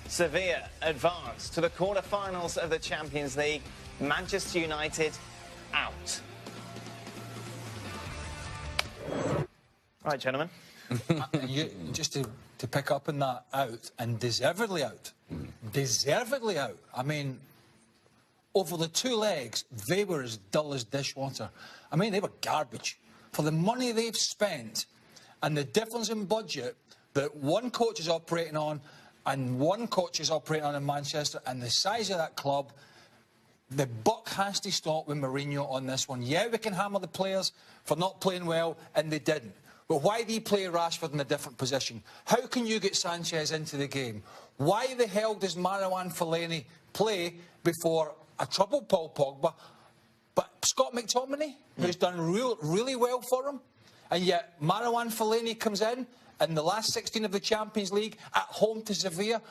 Sevilla advance to the quarter-finals of the Champions League. Manchester United out. Right, gentlemen. Just to pick up on that, out, and deservedly out. Deservedly out. I mean, over the two legs, they were as dull as dishwater. I mean, they were garbage. For the money they've spent and the difference in budget that one coach is operating on and one coach is operating on in Manchester, and the size of that club, the buck has to stop with Mourinho on this one. Yeah, we can hammer the players for not playing well, and they didn't. But why do you play Rashford in a different position? How can you get Sanchez into the game? Why the hell does Fellaini play before a troubled Paul Pogba, but Scott McTominay, who's done really well for him, and yet Fellaini comes in the last 16 of the Champions League at home to Sevilla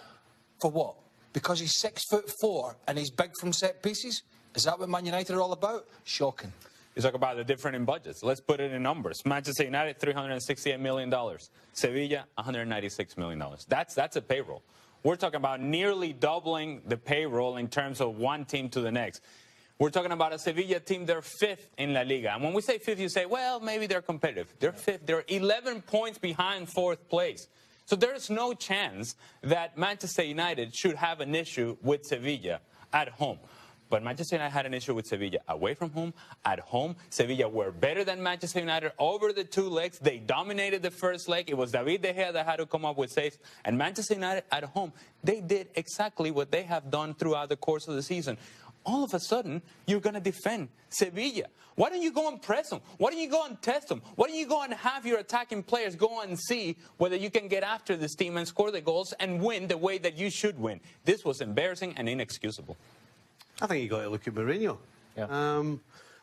for what? Because he's 6'4" and he's big from set pieces? Is that what Man United are all about? Shocking. You talk about the difference in budgets. Let's put it in numbers. Manchester United, $368 million. Sevilla, $196 million. That's a payroll. We're talking about nearly doubling the payroll in terms of one team to the next. We're talking about a Sevilla team, they're fifth in La Liga. And when we say fifth, you say, well, maybe they're competitive. They're fifth. They're 11 points behind fourth place. So there's no chance that Manchester United should have an issue with Sevilla at home. But Manchester United had an issue with Sevilla away from home, at home. Sevilla were better than Manchester United over the two legs. They dominated the first leg. It was David De Gea that had to come up with saves. And Manchester United at home, they did exactly what they have done throughout the course of the season. All of a sudden, you're going to defend Sevilla. Why don't you go and press them? Why don't you go and test them? Why don't you go and have your attacking players go and see whether you can get after this team and score the goals and win the way that you should win? This was embarrassing and inexcusable. I think you got to look at Mourinho. Yeah.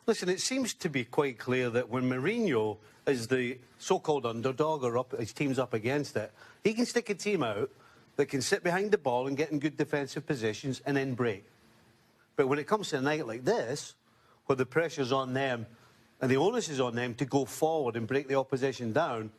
Listen, it seems to be quite clear that when Mourinho is the so-called underdog or his team's up against it, he can stick a team out that can sit behind the ball and get in good defensive positions and then break. But when it comes to a night like this, where the pressure's on them and the onus is on them to go forward and break the opposition down,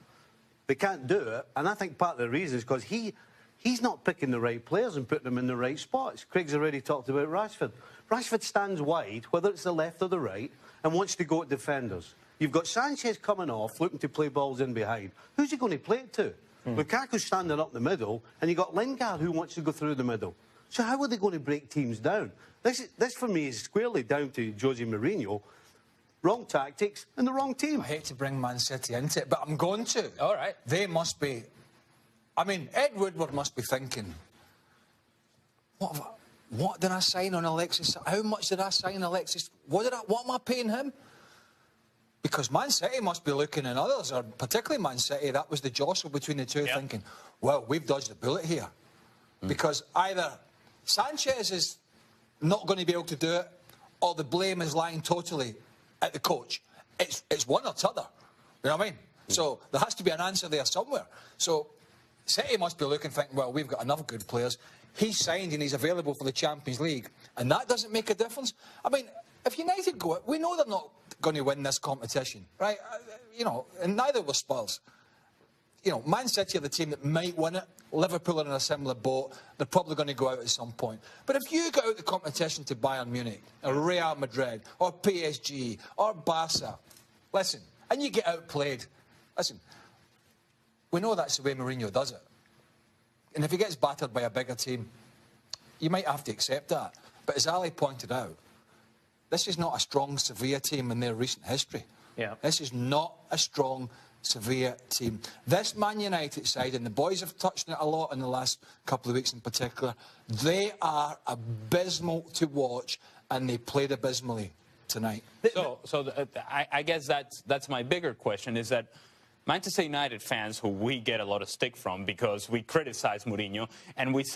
they can't do it. And I think part of the reason is because he's not picking the right players and putting them in the right spots. Craig's already talked about Rashford. Rashford stands wide, whether it's the left or the right, and wants to go at defenders. You've got Sanchez coming off, looking to play balls in behind. Who's he going to play it to? Lukaku's standing up the middle, and you've got Lingard who wants to go through the middle. So how are they going to break teams down? This for me, is squarely down to Jose Mourinho. Wrong tactics and the wrong team. I hate to bring Man City into it, but I'm going to. All right. They must be... I mean, Ed Woodward must be thinking, what did I sign on Alexis? How much did I sign Alexis? What am I paying him? Because Man City must be looking, and others, or particularly Man City, that was the jostle between the two, thinking, well, we've dodged a bullet here. Because either Sanchez is not going to be able to do it, or the blame is lying totally at the coach. It's one or t'other. You know what I mean? So there has to be an answer there somewhere. So City must be looking, thinking, well, we've got enough good players. He's signed and he's available for the Champions League. And that doesn't make a difference. I mean, if United go, we know they're not going to win this competition, right? You know, and neither will Spurs. You know, Man City are the team that might win it. Liverpool are in a similar boat. They're probably going to go out at some point. But if you go out the competition to Bayern Munich, or Real Madrid, or PSG, or Barca, listen, and you get outplayed, listen, we know that's the way Mourinho does it. And if he gets battered by a bigger team, you might have to accept that. But as Ali pointed out, this is not a strong Sevilla team in their recent history. Yeah. This is not a strong Sevilla team. This Man United side, and the boys have touched on it a lot in the last couple of weeks in particular, they are abysmal to watch, and they played abysmally tonight. So I guess that's my bigger question, is that Manchester United fans, who we get a lot of stick from because we criticize Mourinho, and we say